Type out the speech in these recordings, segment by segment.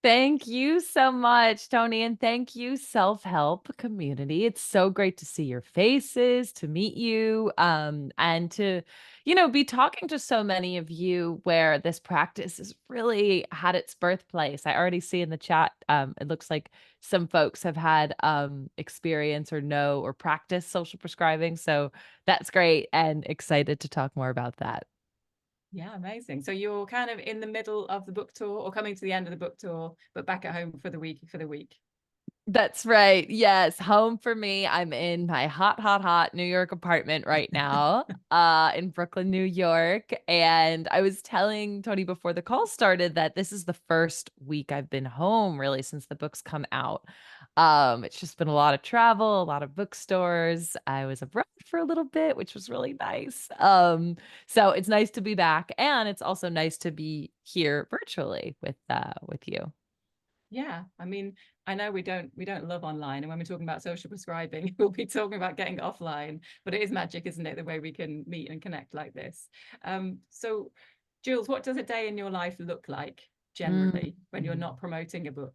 Thank you so much, Tony, and thank you, self-help community. It's so great to see your faces, to meet you, and to, be talking to so many of you where this practice has really had its birthplace. I already see in the chat, it looks like some folks have had experience or know or practice social prescribing. So that's great and excited to talk more about that. Yeah, amazing. So you're kind of in the middle of the book tour or coming to the end of the book tour, but back at home for the week. That's right. Yes, home for me. I'm in my hot, hot, hot New York apartment right now, in Brooklyn, New York. And I was telling Tony before the call started that this is the first week I've been home really since the books come out. It's just been a lot of travel, a lot of bookstores. I was abroad for a little bit, which was really nice. So it's nice to be back, and it's also nice to be here virtually with you. Yeah, I mean, I know we don't love online, and when we're talking about social prescribing, we'll be talking about getting offline. But it is magic, isn't it, the way we can meet and connect like this? So, Jules, what does a day in your life look like Mm. generally when you're not promoting a book?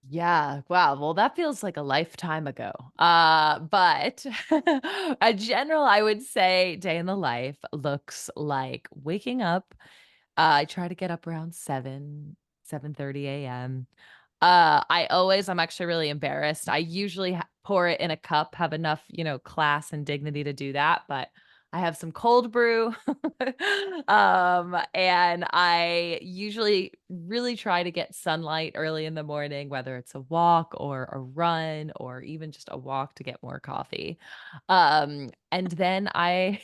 Yeah. Wow. Well, that feels like a lifetime ago. But a general, I would say, day in the life looks like waking up. I try to get up around 7:30 a.m. I'm actually really embarrassed. I usually pour it in a cup, have enough, class and dignity to do that, but I have some cold brew. And I usually really try to get sunlight early in the morning, whether it's a walk or a run or even just a walk to get more coffee. And then I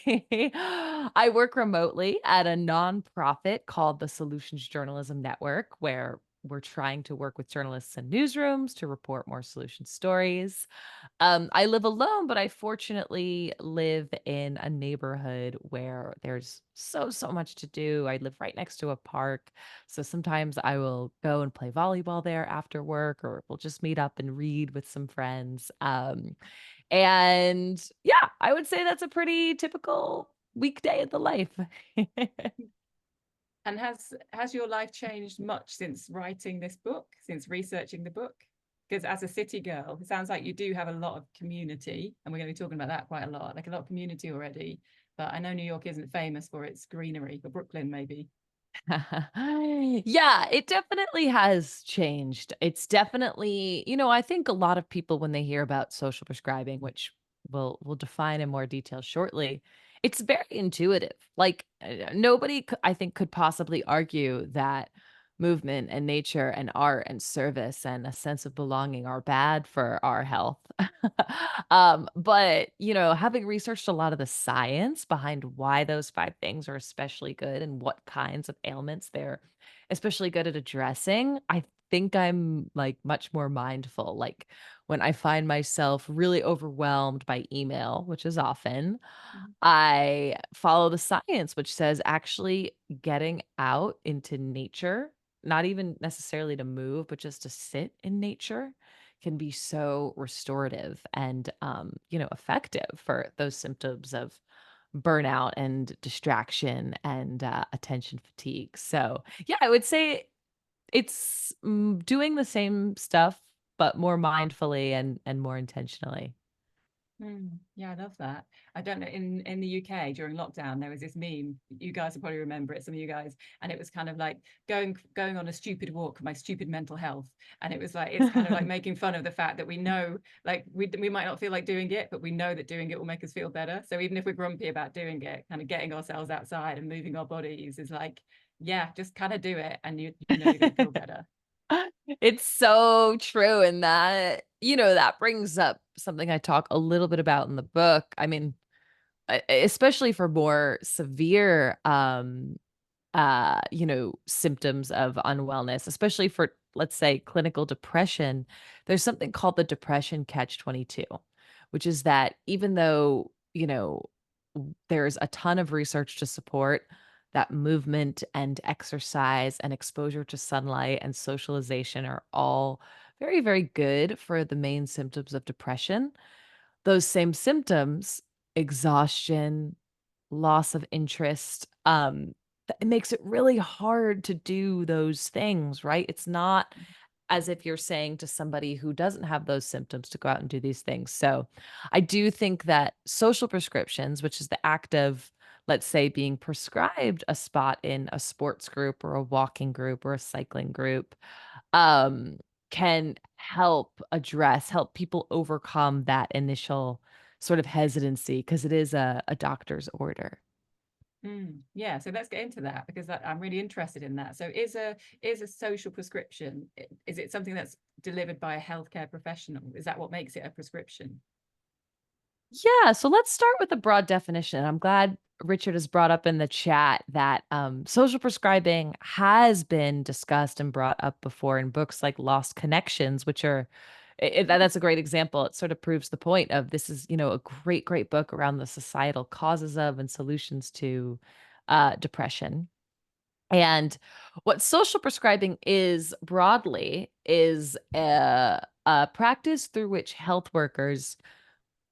I work remotely at a nonprofit called the Solutions Journalism Network, where we're trying to work with journalists and newsrooms to report more solution stories. I live alone, but I fortunately live in a neighborhood where there's so much to do. I live right next to a park. So sometimes I will go and play volleyball there after work, or we'll just meet up and read with some friends. And yeah, I would say that's a pretty typical weekday of the life. And has your life changed much since writing this book, since researching the book? Because as a city girl, it sounds like you do have a lot of community, and we're going to be talking about that quite a lot, like a lot of community already. But I know New York isn't famous for its greenery, but Brooklyn maybe. Yeah, it definitely has changed. It's definitely, I think a lot of people when they hear about social prescribing, which we'll define in more detail shortly, it's very intuitive. Like nobody I think could possibly argue that movement and nature and art and service and a sense of belonging are bad for our health. But having researched a lot of the science behind why those five things are especially good and what kinds of ailments they're especially good at addressing, I think I'm like much more mindful. Like when I find myself really overwhelmed by email, which is often, Mhm. I follow the science, which says actually getting out into nature, not even necessarily to move, but just to sit in nature can be so restorative and effective for those symptoms of burnout and distraction and attention fatigue. So yeah, I would say it's doing the same stuff but more mindfully and more intentionally. Yeah, I love that. I don't know, in the UK during lockdown, there was this meme. You guys will probably remember it, some of you guys, and it was kind of like going on a stupid walk for my stupid mental health. And it was like it's kind of like making fun of the fact that we know, like we might not feel like doing it, but we know that doing it will make us feel better. So even if we're grumpy about doing it, kind of getting ourselves outside and moving our bodies is like, yeah, just kind of do it, and you know you're going to feel better. It's so true, and that brings up something I talk a little bit about in the book. I mean, especially for more severe, symptoms of unwellness, especially for, let's say, clinical depression, there's something called the depression catch 22, which is that even though, there's a ton of research to support that movement and exercise and exposure to sunlight and socialization are all very, very good for the main symptoms of depression. Those same symptoms, exhaustion, loss of interest, it makes it really hard to do those things, right? It's not as if you're saying to somebody who doesn't have those symptoms to go out and do these things. So I do think that social prescriptions, which is the act of, let's say, being prescribed a spot in a sports group or a walking group or a cycling group, um, can help people overcome that initial sort of hesitancy because it is a doctor's order. Yeah, so let's get into that because I'm really interested in that. So is a social prescription, is it something that's delivered by a healthcare professional? Is that what makes it a prescription? Yeah, so let's start with a broad definition. I'm glad Richard has brought up in the chat that social prescribing has been discussed and brought up before in books like Lost Connections, which are that's a great example. It sort of proves the point of this is, a great, great book around the societal causes of and solutions to depression. And what social prescribing is broadly is a practice through which health workers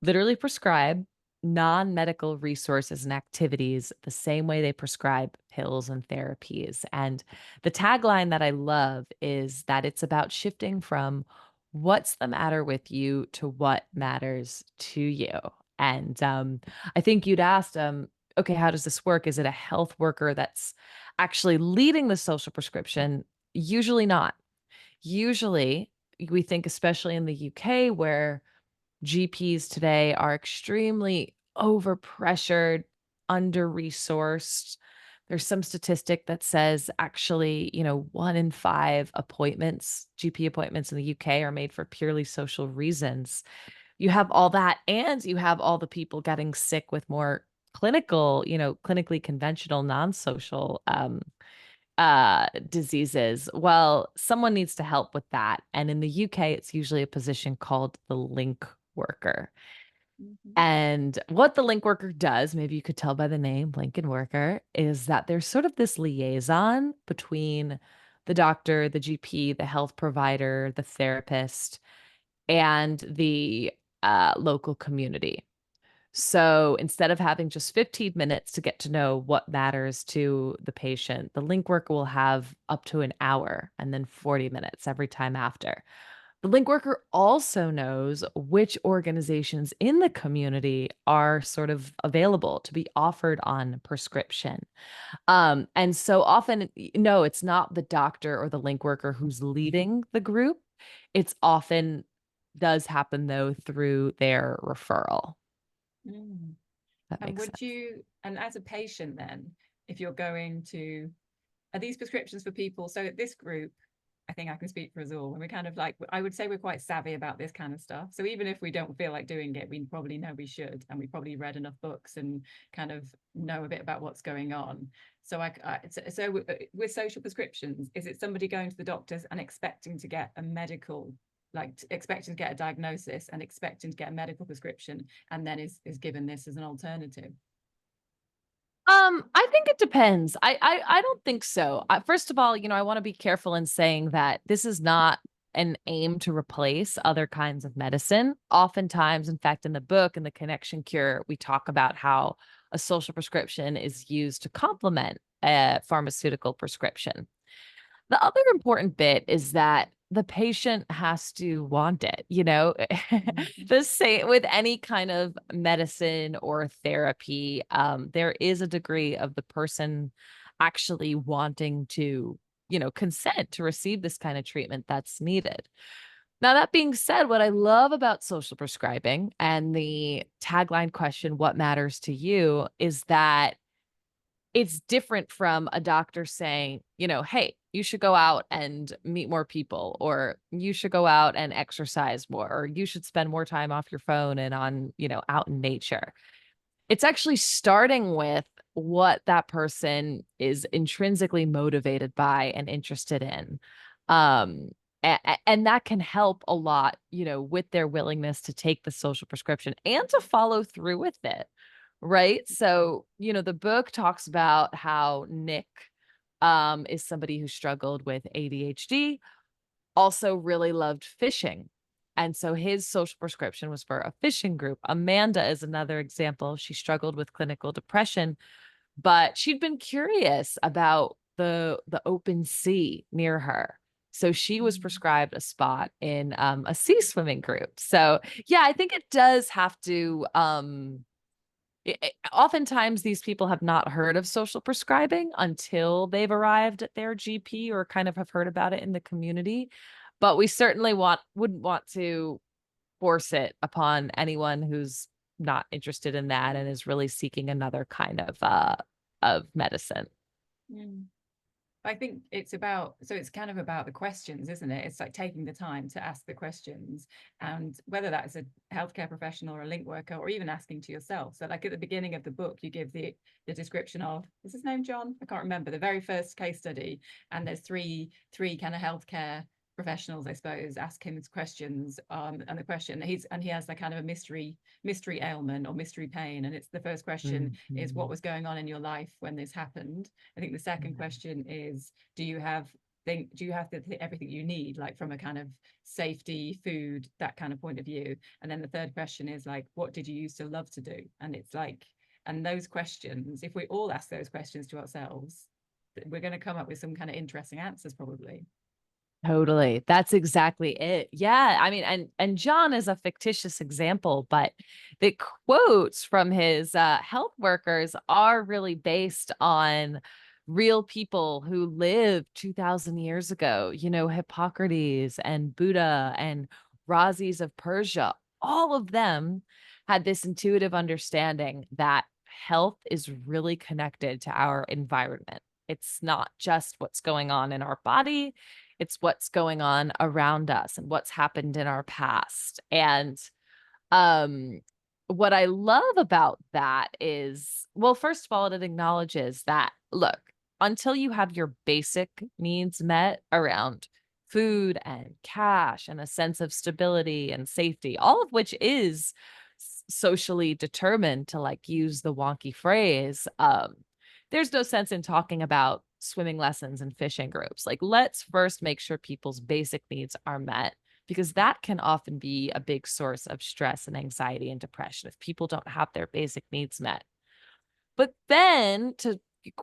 literally prescribe non-medical resources and activities the same way they prescribe pills and therapies. And the tagline that I love is that it's about shifting from what's the matter with you to what matters to you. And I think you'd asked, okay, how does this work? Is it a health worker that's actually leading the social prescription? Usually not. Usually, we think, especially in the UK, where GPs today are extremely overpressured, under-resourced. There's some statistic that says actually, 1 in 5 appointments, GP appointments in the UK are made for purely social reasons. You have all that, and you have all the people getting sick with more clinical, clinically conventional, non-social, diseases. Well, someone needs to help with that, and in the UK, it's usually a position called the link worker. Mhm. And what the link worker does, maybe you could tell by the name Lincoln worker, is that there's sort of this liaison between the doctor, the GP, the health provider, the therapist, and the local community. So instead of having just 15 minutes to get to know what matters to the patient, the link worker will have up to an hour and then 40 minutes every time after. The link worker also knows which organizations in the community are sort of available to be offered on prescription. And so often, no, it's not the doctor or the link worker who's leading the group. It's often does happen though through their referral. Mm. That And makes would sense. you, and as a patient then, if you're going to, are these prescriptions for people? So this group, I think I can speak for us all, and we're kind of like, I would say we're quite savvy about this kind of stuff. So even if we don't feel like doing it, we probably know we should, and we probably read enough books and kind of know a bit about what's going on. So with social prescriptions, is it somebody going to the doctors and expecting to get a medical, like expecting to get a diagnosis and expecting to get a medical prescription, and then is given this as an alternative? I think it depends. I don't think so. First of all, I want to be careful in saying that this is not an aim to replace other kinds of medicine. Oftentimes, in fact, in the book, in the Connection Cure, we talk about how a social prescription is used to complement a pharmaceutical prescription. The other important bit is that the patient has to want it, Mhm. The same with any kind of medicine or therapy, there is a degree of the person actually wanting to, consent to receive this kind of treatment that's needed. Now, that being said, what I love about social prescribing and the tagline question, "What matters to you?" is that it's different from a doctor saying, "Hey, you should go out and meet more people," or "You should go out and exercise more," or "You should spend more time off your phone and on, out in nature." It's actually starting with what that person is intrinsically motivated by and interested in. Um, and that can help a lot, with their willingness to take the social prescription and to follow through with it. Right. So, the book talks about how Nick is somebody who struggled with ADHD, also really loved fishing. And so his social prescription was for a fishing group. Amanda is another example. She struggled with clinical depression, but she'd been curious about the open sea near her. So she was Mm. prescribed a spot in a sea swimming group. So yeah, I think it does have to oftentimes these people have not heard of social prescribing until they've arrived at their GP or kind of have heard about it in the community. But we certainly wouldn't want to force it upon anyone who's not interested in that and is really seeking another kind of medicine. Mm. I think it's about, so it's kind of about the questions, isn't it? It's like taking the time to ask the questions, and whether that's a healthcare professional or a link worker, or even asking to yourself. So like at the beginning of the book, you give the description of, is his name John? I can't remember, the very first case study. And there's three kind of healthcare professionals, I suppose, ask him questions. And the question he has like kind of a mystery ailment or mystery pain. And it's the first question is, what Mhm. was going on in your life when this happened? I think the second question is, do you have everything you need, like from a kind of safety, food, that kind of point of view? And then the third question is like, what did you used to love to do? And it's like, and those questions, if we all ask those questions to ourselves, we're going to come up with some kind of interesting answers, probably. Totally. That's exactly it. Yeah. I mean, and John is a fictitious example, but the quotes from his health workers are really based on real people who lived 2000 years ago, Hippocrates and Buddha and Razis of Persia. All of them had this intuitive understanding that health is really connected to our environment. It's not just what's going on in our body, it's what's going on around us and what's happened in our past. And um, what I love about that is, well, first of all, it acknowledges that, look, until you have your basic needs met around food and cash and a sense of stability and safety, all of which is socially determined, to like use the wonky phrase, there's no sense in talking about swimming lessons and fishing groups. Like, let's first make sure people's basic needs are met, because that can often be a big source of stress and anxiety and depression if people don't have their basic needs met. But then to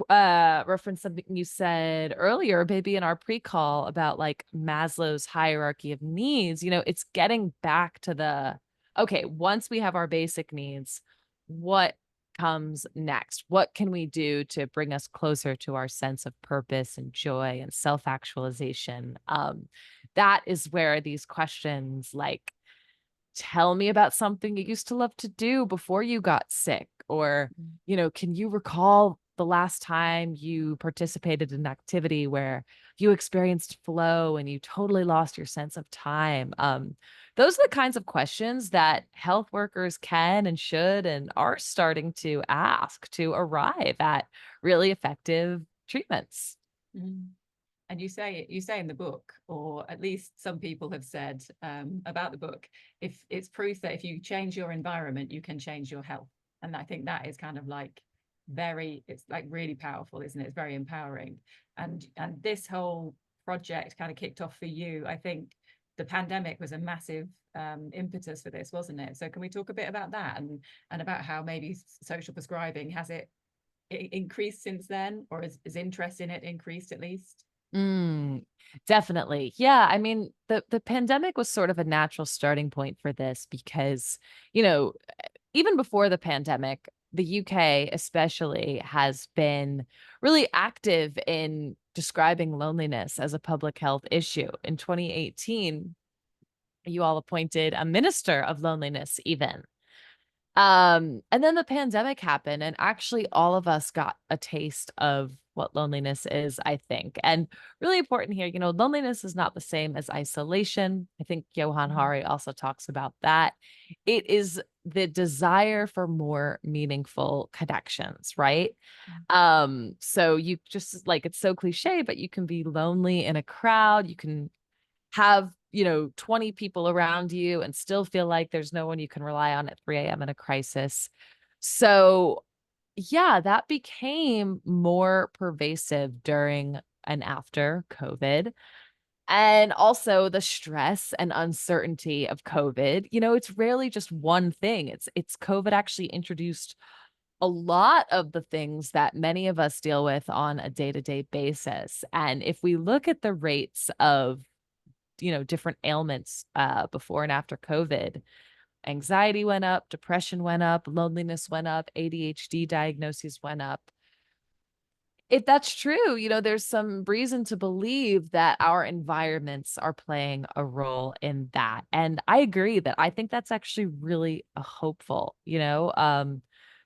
reference something you said earlier, maybe in our pre-call about like Maslow's hierarchy of needs, it's getting back to the, okay, once we have our basic needs, what comes next? What can we do to bring us closer to our sense of purpose and joy and self-actualization? That is where these questions like, tell me about something you used to love to do before you got sick, or can you recall the last time you participated in an activity where you experienced flow and you totally lost your sense of time? Those are the kinds of questions that health workers can and should and are starting to ask to arrive at really effective treatments. Mm. And you say in the book, or at least some people have said about the book, if it's proof that if you change your environment, you can change your health. And I think that is kind of like it's like really powerful, isn't it? It's very empowering. And this whole project kind of kicked off for you. I think the pandemic was a massive impetus for this, wasn't it? So can we talk a bit about that, and about how maybe social prescribing has it increased since then, or is interest in it increased at least? Mm, definitely. Yeah, I mean, the pandemic was sort of a natural starting point for this because, even before the pandemic, the UK especially has been really active in describing loneliness as a public health issue. In 2018, you all appointed a minister of loneliness even. And then the pandemic happened, and actually all of us got a taste of what loneliness is, I think. And really important here, loneliness is not the same as isolation. I think Johan Mm. Hari also talks about that. It is the desire for more meaningful connections, right? So you just like, it's so cliche, but you can be lonely in a crowd. You can have 20 people around you and still feel like there's no one you can rely on at 3 a.m. in a crisis. So yeah, that became more pervasive during and after COVID. And also the stress and uncertainty of COVID. It's rarely just one thing. It's COVID actually introduced a lot of the things that many of us deal with on a day-to-day basis. And if we look at the rates of, different ailments before and after COVID, anxiety went up, depression went up, loneliness went up, ADHD diagnoses went up. If that's true, there's some reason to believe that our environments are playing a role in that. And I agree that I think that's actually really hopeful,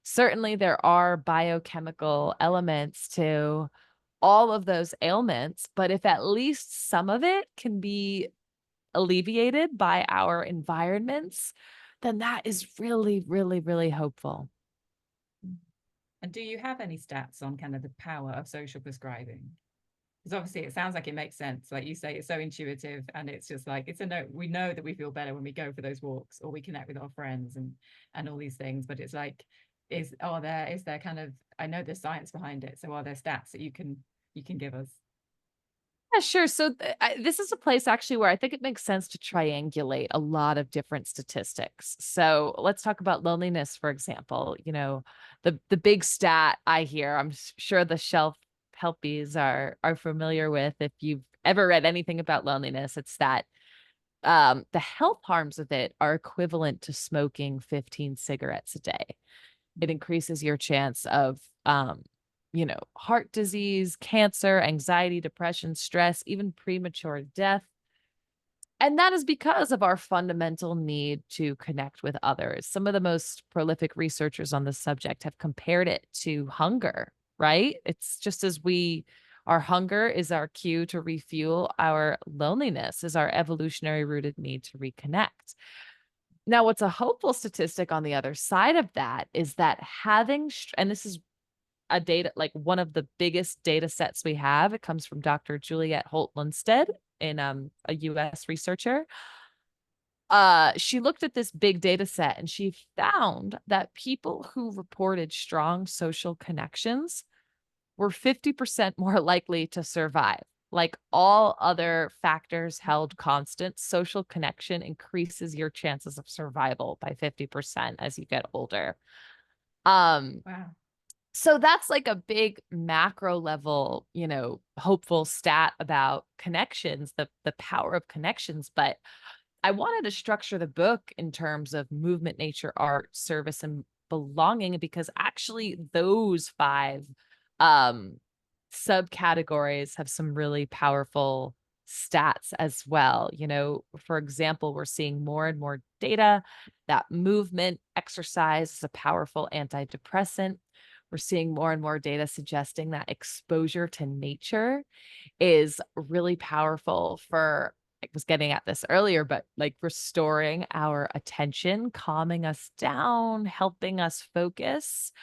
certainly there are biochemical elements to all of those ailments, but if at least some of it can be alleviated by our environments, then that is really, really, really hopeful. Mm. And do you have any stats on kind of the power of social prescribing? Because obviously it sounds like it makes sense. Like you say, it's so intuitive, and it's just like it's a no. We know that we feel better when we go for those walks, or we connect with our friends and all these things. But it's like, is there kind of, I know there's science behind it. So are there stats that you can give us? Yeah, sure. So this is a place actually where I think it makes sense to triangulate a lot of different statistics. So let's talk about loneliness, for example. The big stat I hear, I'm sure the shelf helpies are familiar with. If you've ever read anything about loneliness, it's that the health harms of it are equivalent to smoking 15 cigarettes a day. It increases your chance of, heart disease, cancer, anxiety, depression, stress, even premature death. And that is because of our fundamental need to connect with others. Some of the most prolific researchers on this subject have compared it to hunger, right? It's just as our hunger is our cue to refuel, our loneliness is our evolutionary rooted need to reconnect. Now, what's a hopeful statistic on the other side of that is that and this is a data, like one of the biggest data sets we have. It comes from Dr. Juliet Holt-Lunstead, in a US researcher. She looked at this big data set and she found that people who reported strong social connections were 50% more likely to survive. Like all other factors held constant, social connection increases your chances of survival by 50% as you get older. Um, Wow. so that's like a big macro level, hopeful stat about connections, the power of connections. But I wanted to structure the book in terms of movement, nature, art, service, and belonging, because actually those five um, subcategories have some really powerful stats as well. For example, we're seeing more and more data that movement, exercise is a powerful antidepressant. We're seeing more and more data suggesting that exposure to nature is really powerful for, I was getting at this earlier, but like restoring our attention, calming us down, helping us focus.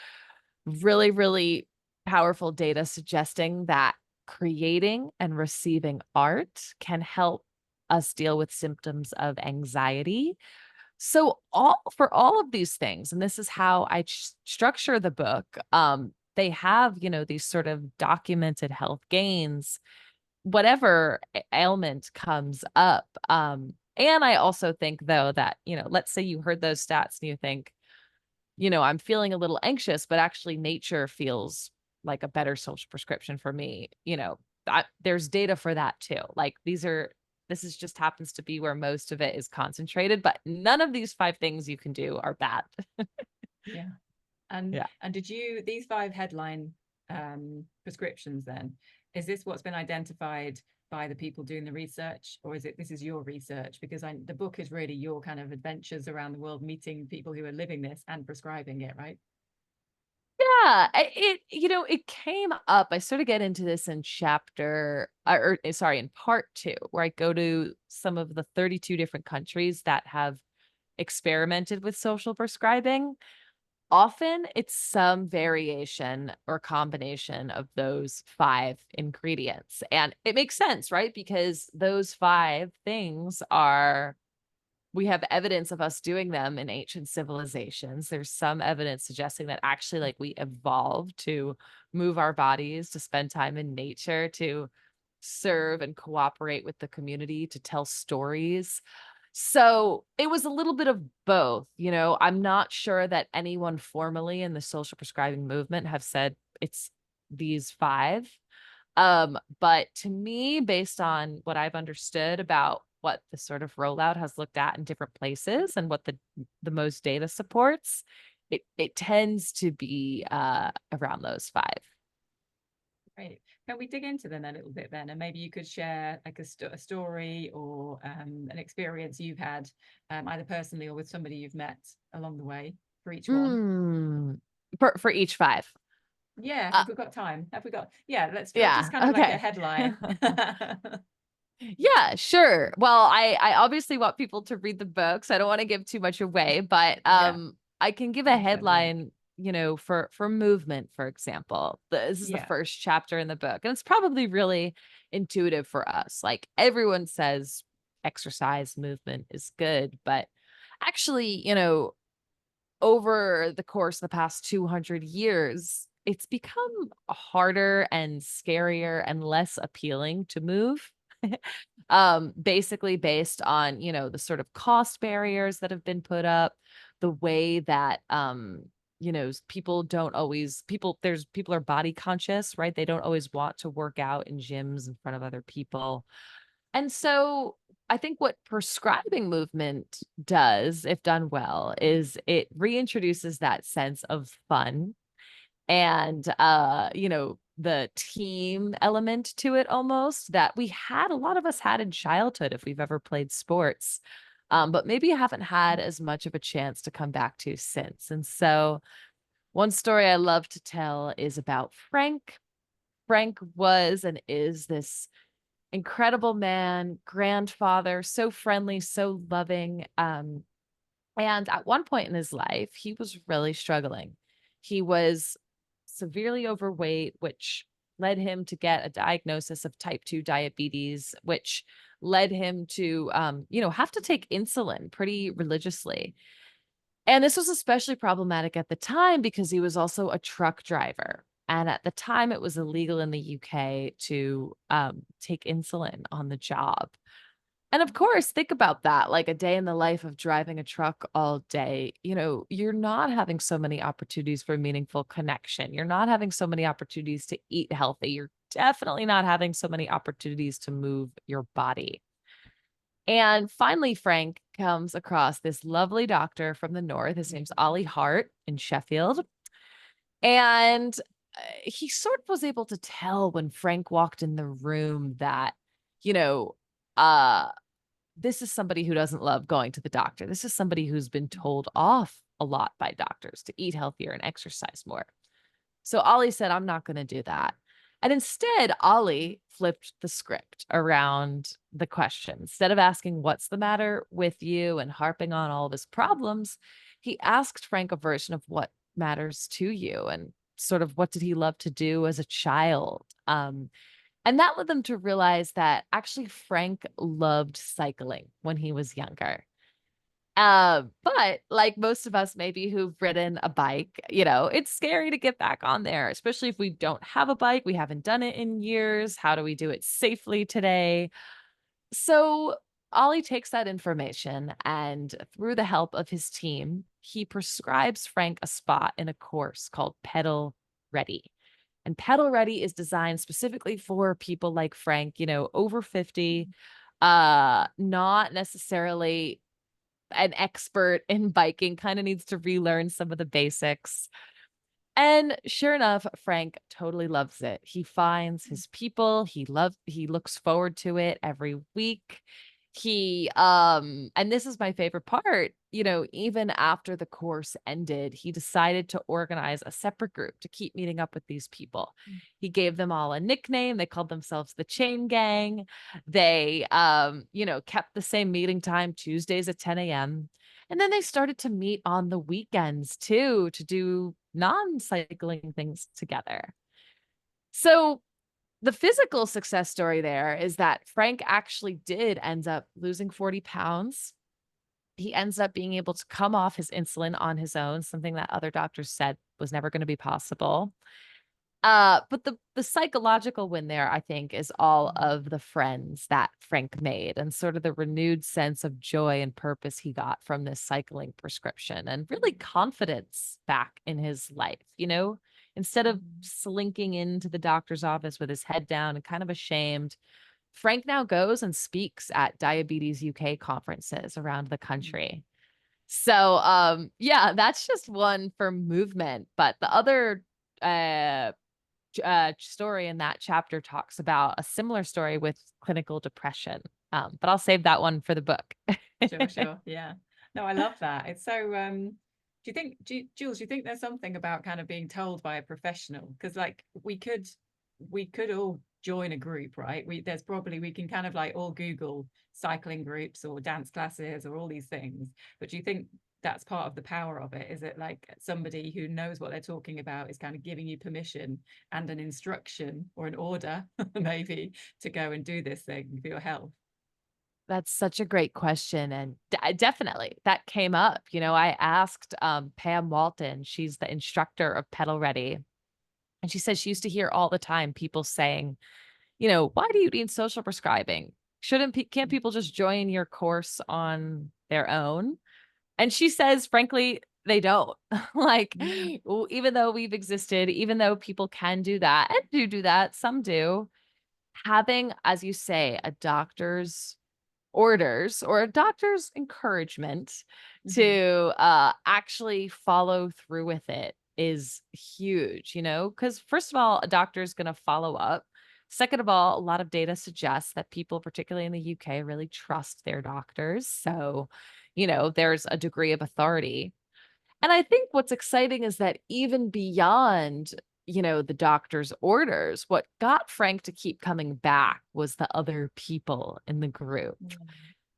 Really, really powerful data suggesting that creating and receiving art can help us deal with symptoms of anxiety. So for all of these things, and this is how I structure the book, they have, these sort of documented health gains, whatever ailment comes up. And I also think though that, let's say you heard those stats and you think, I'm feeling a little anxious, but actually nature feels like a better social prescription for me. There's data for that too. Like this is just happens to be where most of it is concentrated, but none of these five things you can do are bad. Yeah. And Yeah. did you, these five headline prescriptions then, is this what's been identified by the people doing the research, or is it this is your research? Because the book is really your kind of adventures around the world, meeting people who are living this and prescribing it, right? Yeah, it came up. I sort of get into this in sorry, in part two, where I go to some of the 32 different countries that have experimented with social prescribing. Often it's some variation or combination of those five ingredients. And it makes sense, right? Because those five things we have evidence of us doing them in ancient civilizations. There's some evidence suggesting that actually, like, we evolved to move our bodies, to spend time in nature, to serve and cooperate with the community, to tell stories. So it was a little bit of both, I'm not sure that anyone formally in the social prescribing movement have said it's these 5. But to me, based on what I've understood about what the sort of rollout has looked at in different places and what the most data supports, it tends to be around those 5. Great. Can we dig into them a little bit then? And maybe you could share like a story or an experience you've had, either personally or with somebody you've met along the way for each one. Mm. For each 5. Yeah, Uh, if we've got time. Have we got, yeah, let's just yeah. kind of like a Okay. headline. Yeah, sure. Well, I obviously want people to read the book, so I don't want to give too much away, but Yeah, I can give a definitely. Yeah. headline, for movement, for example. This is the Yeah. first chapter in the book, and it's probably really intuitive for us. Like everyone says exercise movement is good, but actually, over the course of the past 200 years, it's become harder and scarier and less appealing to move. Basically based on, the sort of cost barriers that have been put up, the way that people don't always people are body conscious, right? They don't always want to work out in gyms in front of other people. And so I think what prescribing movement does, if done well, is it reintroduces that sense of fun and the team element to it almost that a lot of us had in childhood if we've ever played sports. But maybe haven't had as much of a chance to come back to since. And so one story I love to tell is about Frank. Frank was and is this incredible man, grandfather, so friendly, so loving. And at one point in his life, he was really struggling. He was severely overweight, which led him to get a diagnosis of type 2 diabetes, which led him to, have to take insulin pretty religiously. And this was especially problematic at the time because he was also a truck driver. And at the time, it was illegal in the UK to take insulin on the job. And of course, think about that, like a day in the life of driving a truck all day. You're not having so many opportunities for meaningful connection. You're not having so many opportunities to eat healthy. You're definitely not having so many opportunities to move your body. And finally, Frank comes across this lovely doctor from the north. His name's Ollie Hart in Sheffield. And he sort of was able to tell when Frank walked in the room that, you know, uh, this is somebody who doesn't love going to the doctor. This is somebody who's been told off a lot by doctors to eat healthier and exercise more. So Ollie said, I'm not going to do that. And instead, Ollie flipped the script around the question. Instead of asking, what's the matter with you and harping on all of his problems, he asked Frank a version of what matters to you and sort of what did he love to do as a child. And that led them to realize that actually Frank loved cycling when he was younger. But like most of us maybe who've ridden a bike, it's scary to get back on there, especially if we don't have a bike, we haven't done it in years. How do we do it safely today? So Ollie takes that information and through the help of his team, he prescribes Frank a spot in a course called Pedal Ready. And Pedal Ready is designed specifically for people like Frank, over 50, not necessarily an expert in biking, kind of needs to relearn some of the basics. And sure enough, Frank totally loves it. He finds his people. He looks forward to it every week. And this is my favorite part, even after the course ended, he decided to organize a separate group to keep meeting up with these people. He gave them all a nickname. They called themselves the Chain Gang. They kept the same meeting time, Tuesdays at 10 a.m. And then they started to meet on the weekends too, to do non-cycling things together. So the physical success story there is that Frank actually did end up losing 40 pounds. He ends up being able to come off his insulin on his own, something that other doctors said was never going to be possible. But the psychological win there, I think, is all Mm, of the friends that Frank made and sort of the renewed sense of joy and purpose he got from this cycling prescription and really mm, confidence back in his life, you know? Instead of mm, slinking into the doctor's office with his head down and kind of ashamed, Frank now goes and speaks at Diabetes UK conferences around the mm, country. So, yeah, that's just one for movement, but the other, uh story in that chapter talks about a similar story with clinical depression. But I'll save that one for the book. sure, sure. Yeah. No, I love that. It's so do you think Jules, do you think there's something about kind of being told by a professional? Because like we could all join a group, right? There's probably we can kind of like all Google cycling groups or dance classes or all these things. But do you think that's part of the power of it? Is it like somebody who knows what they're talking about is kind of giving you permission and an instruction or an order, maybe, to go and do this thing for your health? That's such a great question, and definitely that came up. You know, I asked Pam Walton, she's the instructor of Pedal Ready, and she says she used to hear all the time people saying, you know, why do you need social prescribing? Can't people just join your course on their own? And she says, frankly, they don't. Like, Mm, even though we've existed, even though people can do that and do that, some do, having, as you say, a doctor's orders or a doctor's encouragement mhm, to actually follow through with it is huge, you know, because first of all, a doctor is going to follow up. Second of all, a lot of data suggests that people, particularly in the UK, really trust their doctors. So, you know, there's a degree of authority. And I think what's exciting is that even beyond, you know, the doctor's orders, what got Frank to keep coming back was the other people in the group. mm,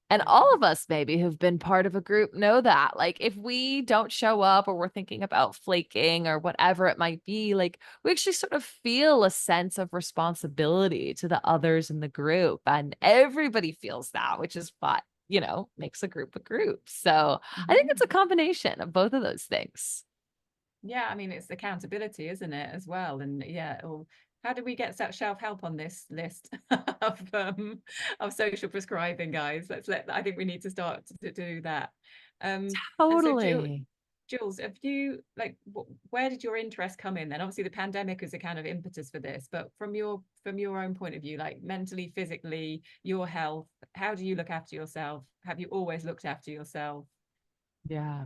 And yeah. all of us maybe who've been part of a group know that. Like if we don't show up or we're thinking about flaking or whatever it might be, like we actually sort of feel a sense of responsibility to the others in the group. And everybody feels that, which is what, you know, makes a group a group. So I think it's a Mhm. combination of both of those things. Yeah, I mean, it's accountability, isn't it, as well? And yeah, or how do we get self-help on this list of social prescribing, guys? I think we need to start to do that. And so Totally. Jules, have you like where did your interest come in then? Obviously, the pandemic is a kind of impetus for this, but from your own point of view, like mentally, physically, your health, how do you look after yourself? Have you always looked after yourself? Yeah.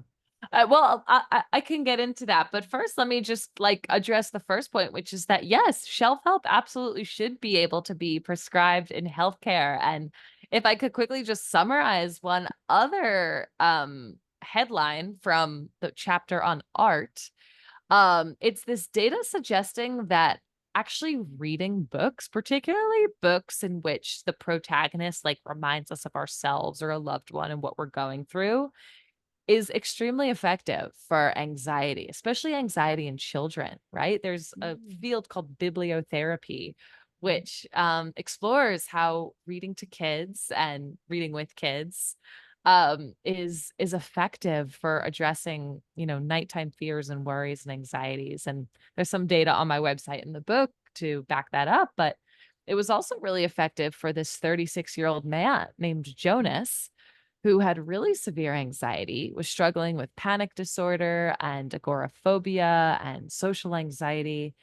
Well, I can get into that, but first, let me just like address the first point, which is that yes, shelf help absolutely should be able to be prescribed in healthcare. And if I could quickly just summarize one other headline from the chapter on art, it's this data suggesting that actually reading books, particularly books in which the protagonist like reminds us of ourselves or a loved one and what we're going through is extremely effective for anxiety, especially anxiety in children, right? There's a Mm, field called bibliotherapy, which explores how reading to kids and reading with kids is effective for addressing, you know, nighttime fears and worries and anxieties. And there's some data on my website in the book to back that up, but it was also really effective for this 36-year-old man named mm, Jonas who had really severe anxiety, was struggling with panic disorder and agoraphobia and social anxiety.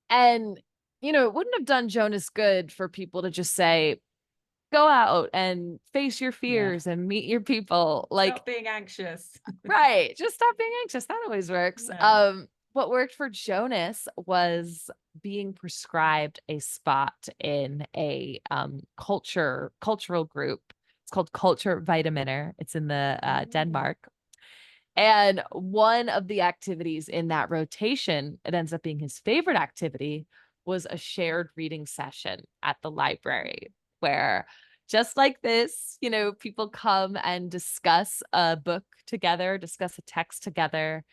And, you know, it wouldn't have done Jonas good for people to just say, go out and face your yeah. fears and meet your people. Like, Stop being anxious. right, just stop being anxious. That always works. Yeah. What worked for Jonas was being prescribed a spot in a cultural group. It's called Culture Vitaminer. It's in the Mm, Denmark. And one of the activities in that rotation, it ends up being his favorite activity, was a shared reading session at the library where just like this, you know, people come and discuss a book together, discuss a text together.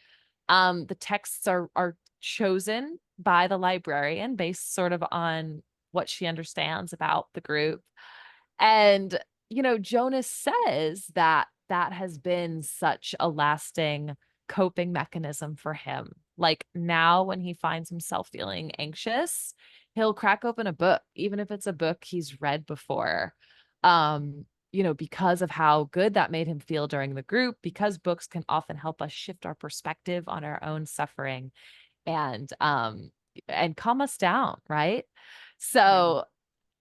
The texts are chosen by the librarian based sort of on what she understands about the group. And, you know, Jonas says that that has been such a lasting coping mechanism for him. Like now when he finds himself feeling anxious, he'll crack open a book, even if it's a book he's read before. Because of how good that made him feel during the group, because books can often help us shift our perspective on our own suffering and calm us down, right? Yeah. So,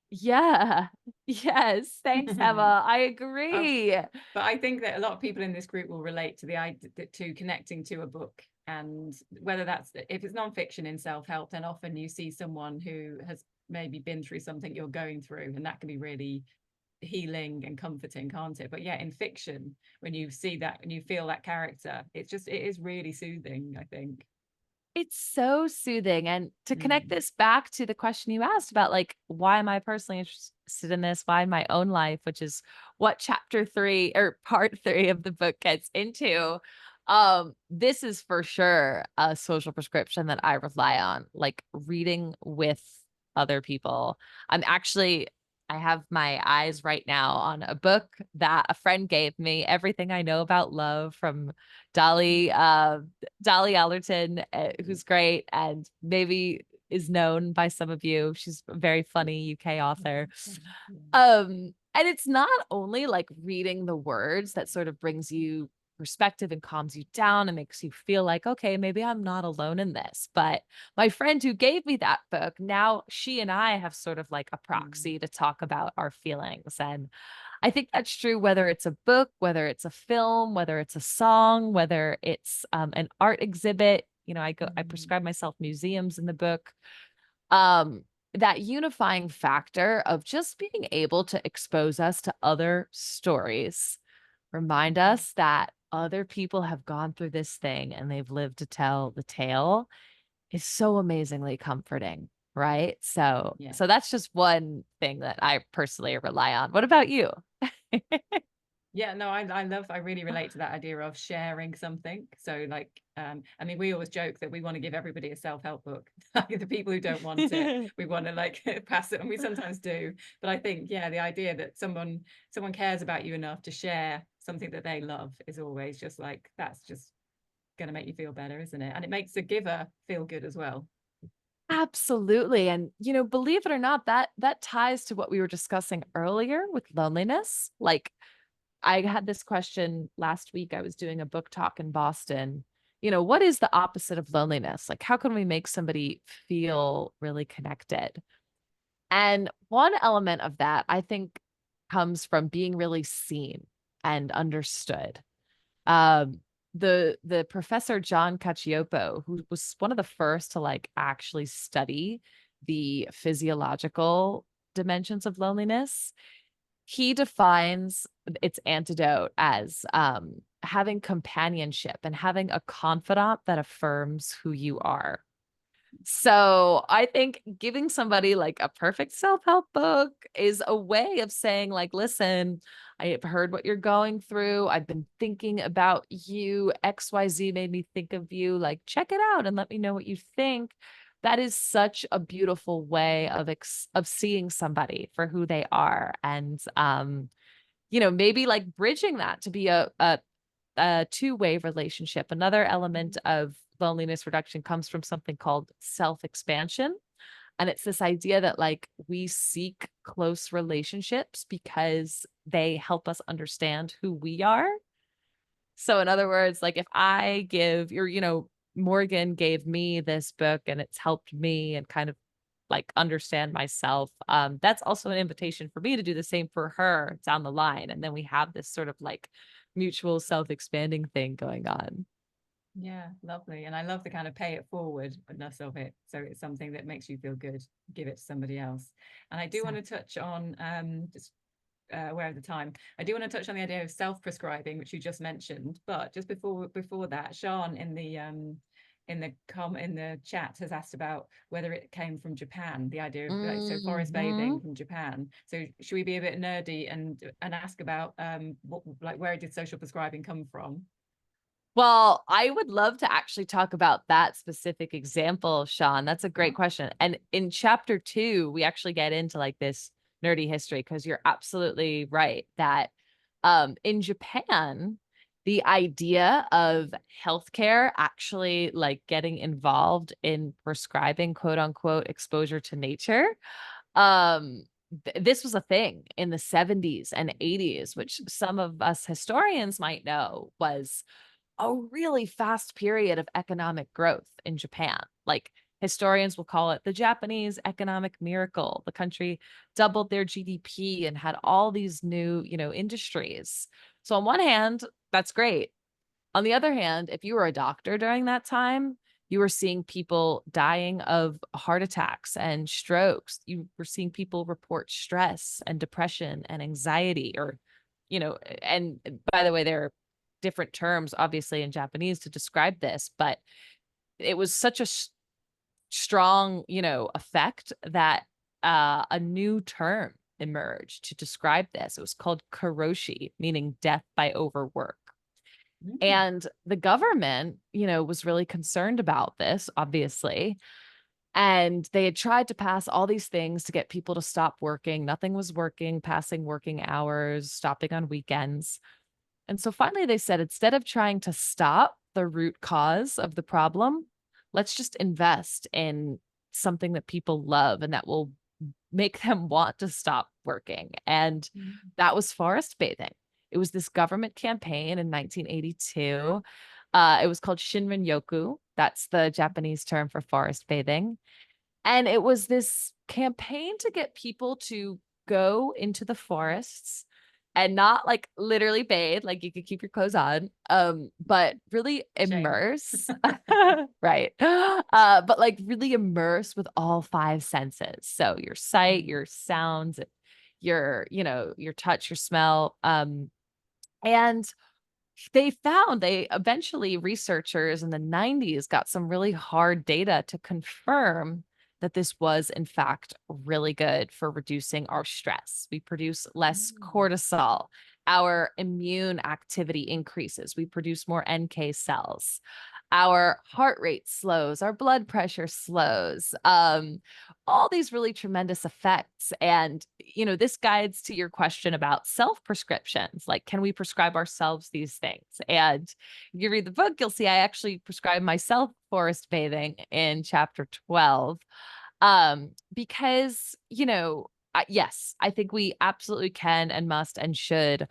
yeah. Yes, thanks, Emma. I Oh, agree. but I think that a lot of people in this group will relate to the idea to connecting to a book, and whether that's if it's nonfiction in self-help, then often you see someone who has maybe been through something you're going through, and that can be really healing and comforting, can't it? But yeah, in fiction, when you see that and you feel that character, it is really soothing, I think. It's so soothing, and to connect Mm. this back to the question you asked about, like, why am I personally interested in this? Why in my own life, which is what chapter 3 or part 3 of the book gets into. This is for sure a social prescription that I rely on, like reading with other people. I have my eyes right now on a book that a friend gave me, Everything I Know About Love from Dolly Dolly Alderton, who's great and maybe is known by some of you. She's a very funny UK author. And it's not only like reading the words that sort of brings you perspective and calms you down and makes you feel like, okay, maybe I'm not alone in this. But my friend who gave me that book, now she and I have sort of like a Mm. proxy to talk about our feelings. And I think that's true whether it's a book, whether it's a film, whether it's a song, whether it's an art exhibit. I Mm. prescribe myself museums in the book. Um, that unifying factor of just being able to expose us to other stories, remind Mm. us that other people have gone through this thing and they've lived to tell the tale is so amazingly comforting, right? So Yeah. so that's just one thing that I personally rely on. What about you? Yeah, no, I really relate to that idea of sharing something. So like, I mean, we always joke that we want to give everybody a self-help book. Like the people who don't want it, we want to like pass it, and we sometimes do. But I think, yeah, the idea that someone cares about you enough to share something that they love is always just like, that's just going to make you feel better, isn't it? And it makes the giver feel good as well. Absolutely, and, believe it or not, that ties to what we were discussing earlier with loneliness. Like, I had this question last week. I was doing a book talk in Boston. What is the opposite of loneliness? Like, how can we make somebody feel really connected? And one element of that, I think, comes from being really seen and understood. Um, the professor John Cacioppo, who was one of the first to like actually study the physiological dimensions of loneliness, he defines its antidote as having companionship and having a confidant that affirms who you are. So I think giving somebody like a perfect self-help book is a way of saying, like, listen, I have heard what you're going through. I've been thinking about you. XYZ made me think of you. Like, check it out and let me know what you think. That is such a beautiful way of seeing somebody for who they are. And maybe like bridging that to be a two-way relationship. Another element of loneliness reduction comes from something called self-expansion. And it's this idea that like we seek close relationships because they help us understand who we are. So in other words, like if I give Morgan gave me this book and it's helped me and kind of like understand myself. That's also an invitation for me to do the same for her down the line. And then we have this sort of like mutual self-expanding thing going on. Yeah, lovely. And I love the kind of pay it forwardness of it. So it's something that makes you feel good, give it to somebody else. And I do want to touch on just aware of the time. I do want to touch on the idea of self-prescribing, which you just mentioned. But just before that, Sean in the chat has asked about whether it came from Japan, the idea of like, so forest bathing Mhm. from Japan. So should we be a bit nerdy and ask about like where did social prescribing come from? Well, I would love to actually talk about that specific example, Sean. That's a great Huh? question. And in chapter 2, we actually get into like this nerdy history because you're absolutely right that in Japan, the idea of healthcare actually like getting involved in prescribing quote unquote exposure to nature, um this was a thing in the 70s and 80s, which some of us historians might know was a really fast period of economic growth in Japan. Like, historians will call it the Japanese economic miracle. The country doubled their GDP and had all these new, industries. So on one hand, that's great. On the other hand, if you were a doctor during that time, you were seeing people dying of heart attacks and strokes. You were seeing people report stress and depression and anxiety, or, and by the way, there are different terms, obviously, in Japanese to describe this, but it was such a strong, effect that a new term emerged to describe this. It was called karoshi, meaning death by overwork. Mm. And the government, was really concerned about this, obviously. And they had tried to pass all these things to get people to stop working. Nothing was working, passing working hours, stopping on weekends. And so finally they said, instead of trying to stop the root cause of the problem, let's just invest in something that people love and that will make them want to stop working. And Mm. that was forest bathing. It was this government campaign in 1982. It was called Shinrin Yoku. That's the Japanese term for forest bathing. And it was this campaign to get people to go into the forests and not like literally bathe, like you could keep your clothes on, but really Shame. immerse. Right. But like really immerse with all five senses. So your sight, Mm. your sounds, your touch, your smell. And they eventually, researchers in the 90s got some really hard data to confirm that this was in fact really good for reducing our stress. We produce less Mm. cortisol. Our immune activity increases. We produce more NK cells. Our heart rate slows, our blood pressure slows. All these really tremendous effects. And, this guides to your question about self prescriptions. Like, can we prescribe ourselves these things? And if you read the book, you'll see I actually prescribe myself forest bathing in chapter 12. Because, yes, I think we absolutely can and must and should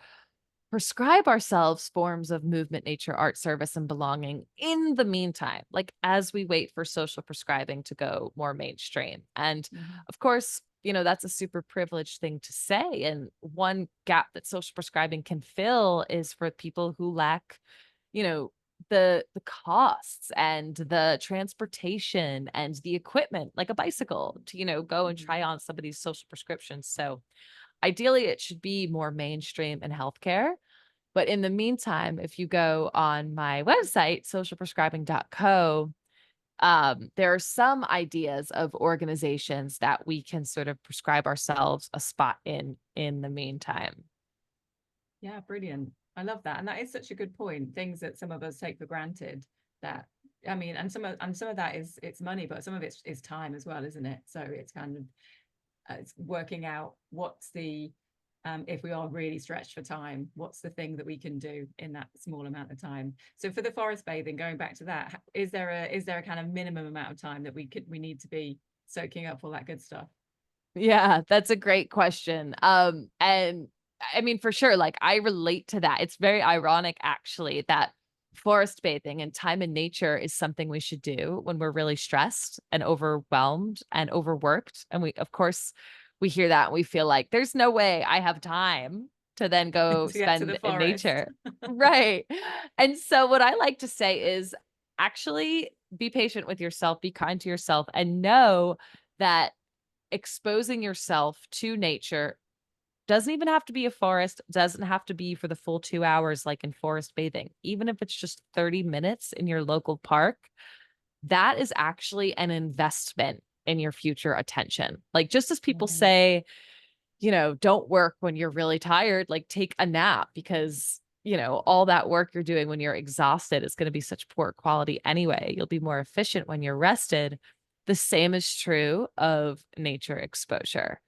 prescribe ourselves forms of movement, nature, art, service, and belonging in the meantime, like as we wait for social prescribing to go more mainstream. And Mhm. of course, that's a super privileged thing to say. And one gap that social prescribing can fill is for people who lack, you know, the costs and the transportation and the equipment, like a bicycle, to, go and Mhm. try on some of these social prescriptions. So ideally, it should be more mainstream in healthcare, but in the meantime, if you go on my website, socialprescribing.co, there are some ideas of organizations that we can sort of prescribe ourselves a spot in the meantime. Yeah, brilliant. I love that. And that is such a good point. Things that some of us take for granted that I mean, and some of that is it's money, but some of it is time as well, isn't it? So it's kind of it's working out what's the if we are really stretched for time, what's the thing that we can do in that small amount of time. So for the forest bathing, going back to that, is there a kind of minimum amount of time that we need to be soaking up all that good stuff? Yeah, that's a great question. And I mean, for sure, like I relate to that. It's very ironic, actually, that forest bathing and time in nature is something we should do when we're really stressed and overwhelmed and overworked. And of course, we hear that and we feel like there's no way I have time to then go To get to the spend in forest. nature. Right. And so, what I like to say is actually be patient with yourself, be kind to yourself, and know that exposing yourself to nature doesn't even have to be a forest, doesn't have to be for the full 2 hours like in forest bathing. Even if it's just 30 minutes in your local park, that is actually an investment in your future attention. Like, just as people Mm. say, don't work when you're really tired, like take a nap because, all that work you're doing when you're exhausted is going to be such poor quality anyway. You'll be more efficient when you're rested. The same is true of nature exposure.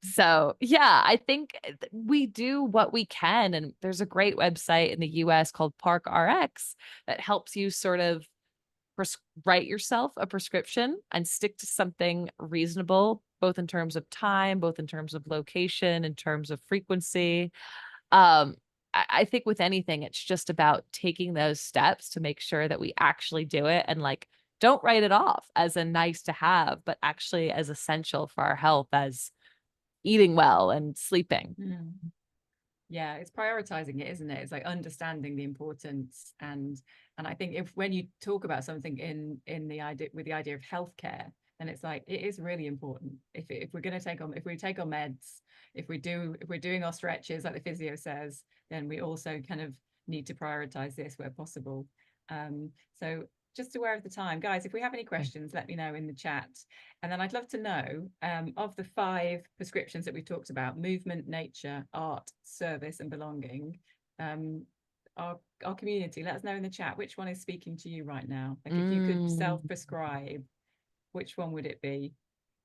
So yeah, I think we do what we can. And there's a great website in the US called Park RX that helps you sort of write yourself a prescription and stick to something reasonable, both in terms of time, both in terms of location, in terms of frequency. Um, I think with anything, it's just about taking those steps to make sure that we actually do it and like don't write it off as a nice to have, but actually as essential for our health as eating well and sleeping. Mm. Yeah, it's prioritizing it, isn't it? It's like understanding the importance, and I think if when you talk about something in the idea with the idea of healthcare, then it's like it is really important. If we're going to take on if we take on meds, if we're doing our stretches like the physio says, then we also kind of need to prioritize this where possible. So just aware of the time, guys. If we have any questions, let me know in the chat. And then I'd love to know, of the 5 prescriptions that we talked about: movement, nature, art, service, and belonging. Um, our community, let us know in the chat which one is speaking to you right now. Like if you could Mm. self-prescribe, which one would it be?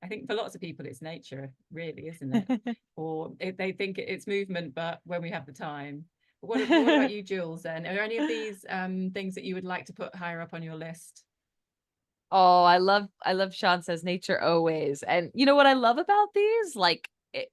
I think for lots of people it's nature, really, isn't it? Or they think it's movement, but when we have the time. But what about you, Jules? Then are there any of these things that you would like to put higher up on your list? Oh, I love Sean says nature always. And you know what I love about these? Like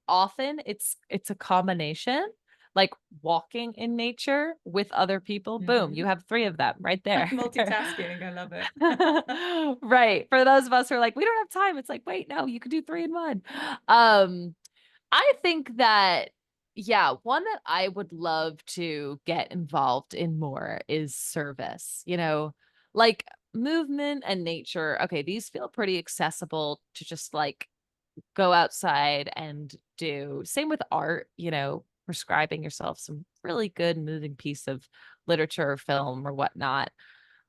often it's a combination, like walking in nature with other people. Boom, you Mm-hmm. have 3 of them right there. Multitasking, I love it. Right. For those of us who are like, we don't have time. It's like, wait, no, you could do 3 in 1. Um, I think that, yeah, one that I would love to get involved in more is service, like movement and nature. Okay, these feel pretty accessible to just like go outside and do. Same with art, prescribing yourself some really good moving piece of literature or film or whatnot.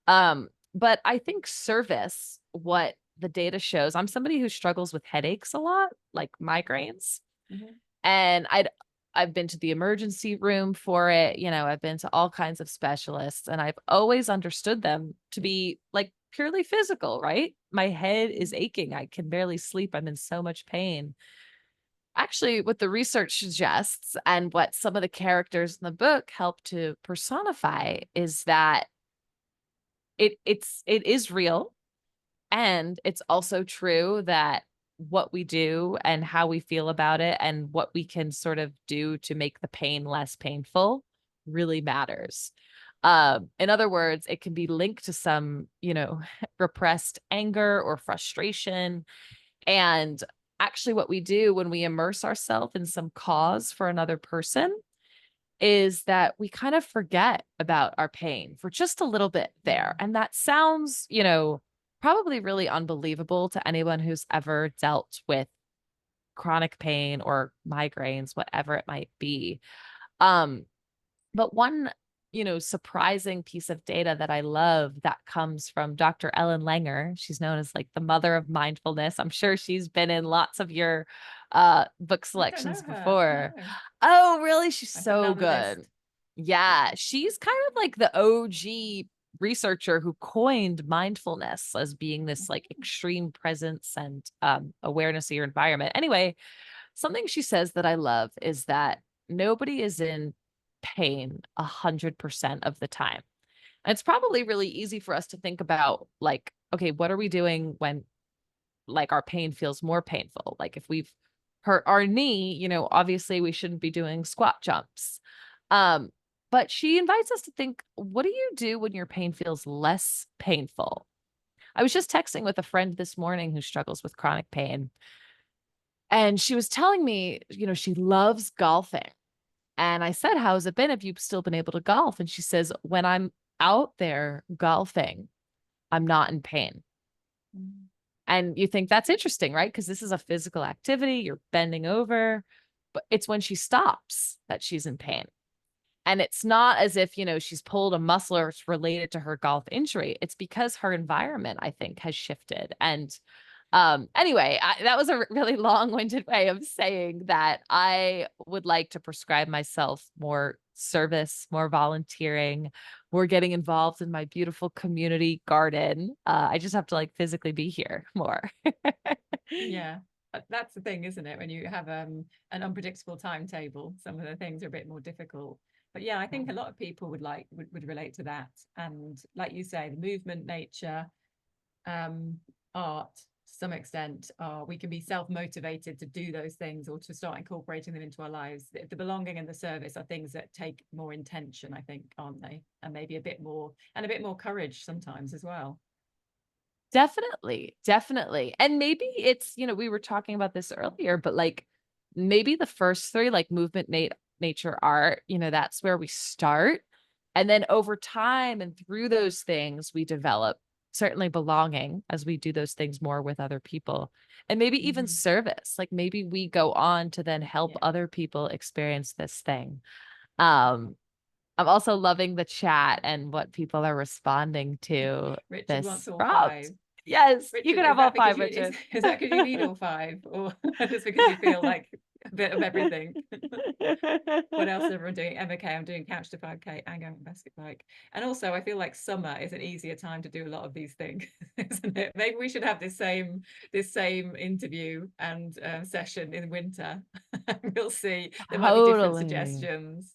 But I think service, what the data shows, I'm somebody who struggles with headaches a lot, like migraines. Mhm. And I've been to the emergency room for it, I've been to all kinds of specialists and I've always understood them to be like purely physical, right? My head is aching. I can barely sleep. I'm in so much pain. Actually, what the research suggests and what some of the characters in the book help to personify is that it is real, and it's also true that what we do and how we feel about it and what we can sort of do to make the pain less painful really matters. In other words, it can be linked to some, repressed anger or frustration. And actually, what we do when we immerse ourselves in some cause for another person is that we kind of forget about our pain for just a little bit there. Mm. And that sounds, probably really unbelievable to anyone who's ever dealt with chronic pain or migraines, whatever it might be. Um, but one, surprising piece of data that I love that comes from Dr. Ellen Langer. She's known as like the mother of mindfulness. I'm sure she's been in lots of your book I don't know selections her. before. No. Oh, really? She's I put it so on the good. list. Yeah, she's kind of like the OG researcher who coined mindfulness as being this like Mhm. extreme presence and awareness of your environment. Anyway, something she says that I love is that nobody is in pain 100% of the time. And it's probably really easy for us to think about like, okay, what are we doing when like our pain feels more painful? Like if we've hurt our knee, obviously we shouldn't be doing squat jumps. Um, but she invites us to think, what do you do when your pain feels less painful? I was just texting with a friend this morning who struggles with chronic pain. And she was telling me, she loves golfing. And I said, "How has it been? Have you still been able to golf?" And she says, "When I'm out there golfing, I'm not in pain." Mm. And you think that's interesting, right? Because this is a physical activity, you're bending over, but it's when she stops that she's in pain. And it's not as if, she's pulled a muscle or it's related to her golf injury. It's because her environment, I think, has shifted. And anyway, that was a really long-winded way of saying that I would like to prescribe myself more service, more volunteering, more getting involved in my beautiful community garden. I just have to like physically be here more. Yeah. that's the thing, isn't it? When you have an unpredictable timetable, some of the things are a bit more difficult. But yeah, I think a lot of people would relate to that. And like you say, the movement, nature, art to some extent, we can be self-motivated to do those things or to start incorporating them into our lives. The belonging and the service are things that take more intention, I think, aren't they? And maybe a bit more courage sometimes as well. Definitely, definitely. And maybe it's, we were talking about this earlier, but like maybe the first three, like movement, nature, art, that's where we start. And then over time and through those things, we develop certainly belonging as we do those things more with other people. And maybe even Mhm. service. Like maybe we go on to then help Yeah. other people experience this thing. Um, I'm also loving the chat and what people are responding to Richard wants this all prompt. five. Yes, you Richard, can is have all that because five, you Richard. is that because you need all five, or just because you feel like a bit of everything? What else is everyone doing? MK, I'm doing couch to 5K and going on basket bike. And also I feel like summer is an easier time to do a lot of these things, isn't it? Maybe we should have this same interview and session in winter. We'll see. There might be different Totally. suggestions.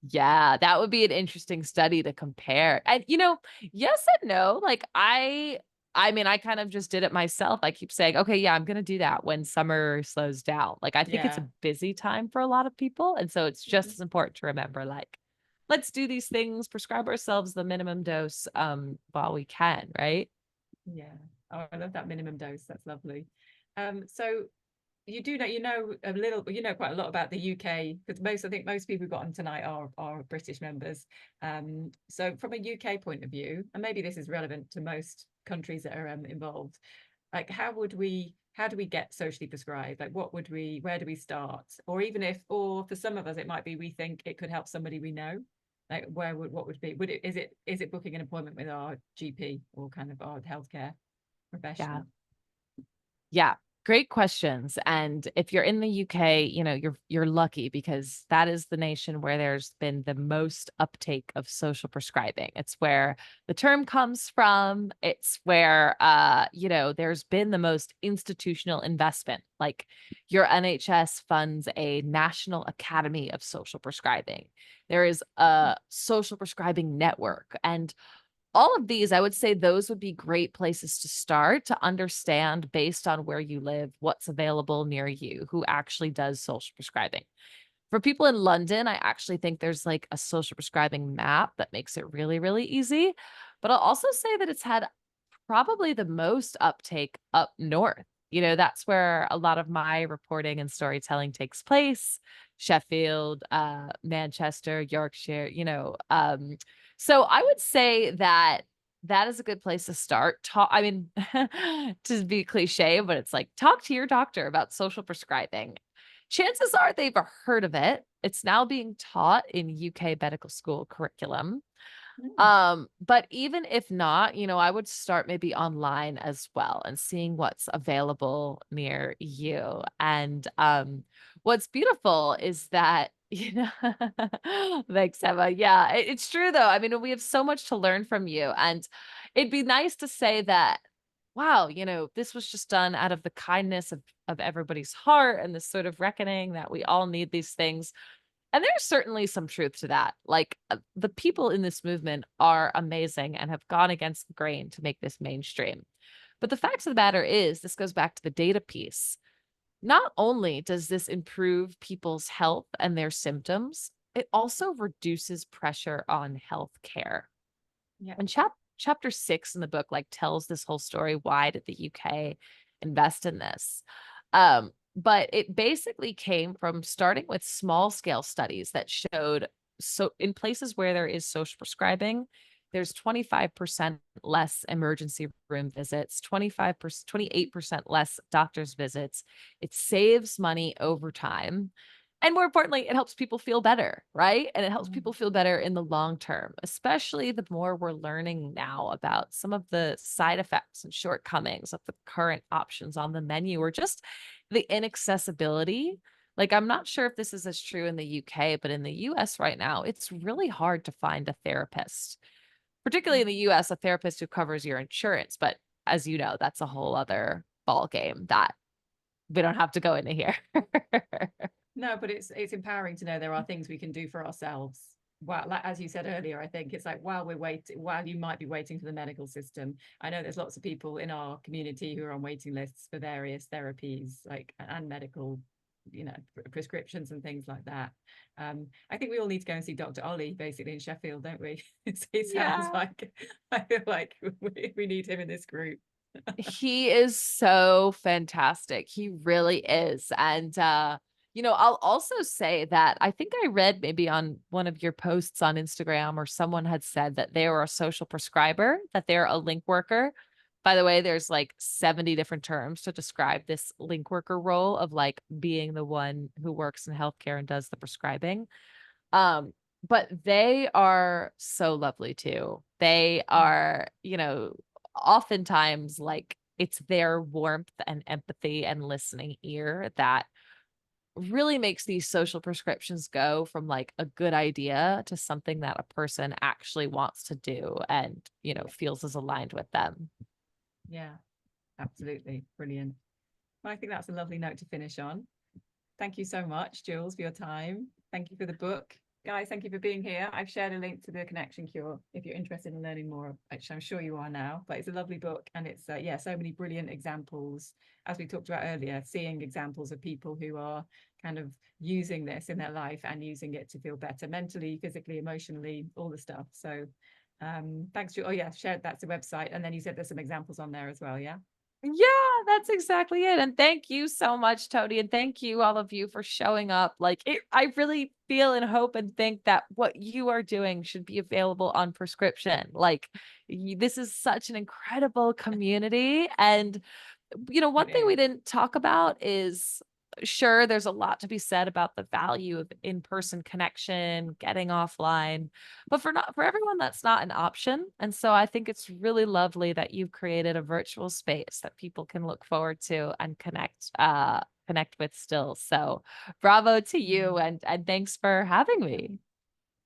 Yeah, that would be an interesting study to compare. And yes and no. Like I mean, I kind of just did it myself. I keep saying, "Okay, yeah, I'm going to do that when summer slows down." Like I think it's Yeah. a busy time for a lot of people, and so it's just as important to remember like let's do these things, prescribe ourselves the minimum dose while we can, right? Yeah. Oh, I love that minimum dose. That's lovely. So you know a little, quite a lot about the UK, because I think most people who've got on tonight are British members. So from a UK point of view, and maybe this is relevant to most countries that are involved, like how do we get socially prescribed? Like where do we start? Or for some of us, it might be we think it could help somebody we know. Like what would be, is it booking an appointment with our GP or kind of our healthcare Yeah. professional? Yeah, great questions. And if you're in the UK, you're lucky because that is the nation where there's been the most uptake of social prescribing. It's where the term comes from. It's where there's been the most institutional investment. Like your NHS funds a National Academy of Social Prescribing. There is a social prescribing network and all of these, I would say those would be great places to start to understand based on where you live, what's available near you, who actually does social prescribing. For people in London, I actually think there's like a social prescribing map that makes it really, really easy. But I'll also say that it's had probably the most uptake up north. That's where a lot of my reporting and storytelling takes place. Sheffield, Manchester, Yorkshire, so I would say that that is a good place to start. Talk, I mean, to be cliche, but it's like talk to your doctor about social prescribing. Chances are they've heard of it. It's now being taught in UK medical school curriculum. Mm. But even if not, I would start maybe online as well and seeing what's available near you. And what's beautiful is that, thanks, Emma. Yeah, it's true though. I mean, we have so much to learn from you. And it'd be nice to say that, wow, this was just done out of the kindness of everybody's heart and this sort of reckoning that we all need these things and there's certainly some truth to that. Like the people in this movement are amazing and have gone against the grain to make this mainstream. But the fact of the matter is, this goes back to the data piece. Not only does this improve people's health and their symptoms, it also reduces pressure on health care. Yeah. And chapter 6 in the book like tells this whole story. Why did the UK invest in this? But it basically came from starting with small scale studies that showed so in places where there is social prescribing, there's 25% less emergency room visits, 25%, 28% less doctor's visits. It saves money over time. And more importantly, it helps people feel better, right? And it helps people Mm. feel better in the long term, especially the more we're learning now about some of the side effects and shortcomings of the current options on the menu or just the inaccessibility. Like, I'm not sure if this is as true in the UK, but in the US right now, it's really hard to find a therapist, particularly in the US, a therapist who covers your insurance. But as you know, that's a whole other ball game that we don't have to go into here. No, but it's empowering to know there are things we can do for ourselves. Well, like as you said earlier, I think it's like while we're waiting, while you might be waiting for the medical system, I know there's lots of people in our community who are on waiting lists for various therapies, like and medical, prescriptions and things like that. I think we all need to go and see Dr. Ollie basically in Sheffield, don't we? It sounds Yeah. like I feel like we need him in this group. He is so fantastic. He really is. And I'll also say that I think I read maybe on one of your posts on Instagram or someone had said that they were a social prescriber, that they're a link worker. By the way, there's like 70 different terms to describe this link worker role of like being the one who works in healthcare and does the prescribing. Um, but they are so lovely too. They Mm. are, oftentimes like it's their warmth and empathy and listening ear that really makes these social prescriptions go from like a good idea to something that a person actually wants to do and, feels is aligned with them. Yeah, absolutely. Brilliant. Well, I think that's a lovely note to finish on. Thank you so much, Jules, for your time. Thank you for the book. Guys, thank you for being here. I've shared a link to the Connection Cure if you're interested in learning more, which I'm sure you are now. But it's a lovely book, and it's so many brilliant examples, as we talked about earlier, seeing examples of people who are kind of using this in their life and using it to feel better mentally, physically, emotionally, all the stuff. So thanks, Jules. Oh yeah, shared that's the website, and then you said there's some examples on there as well. Yeah. Yeah, that's exactly it. And thank you so much, Tony. And thank you, all of you, for showing up. I really feel and hope and think that what you are doing should be available on prescription. This is such an incredible community. And, one thing we Brilliant. didn't talk about is sure, there's a lot to be said about the value of in-person connection, getting offline, but for everyone that's not an option. And so I think it's really lovely that you've created a virtual space that people can look forward to and connect with still. So bravo to you Mm. and thanks for having me.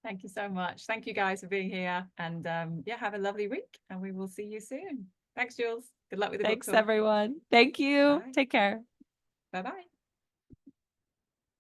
Thank you so much. Thank you guys for being here. And yeah, have a lovely week and we will see you soon. Thanks, Jules. Good luck with the book Thanks tour. everyone. Thank you. Bye. Take care. Bye bye.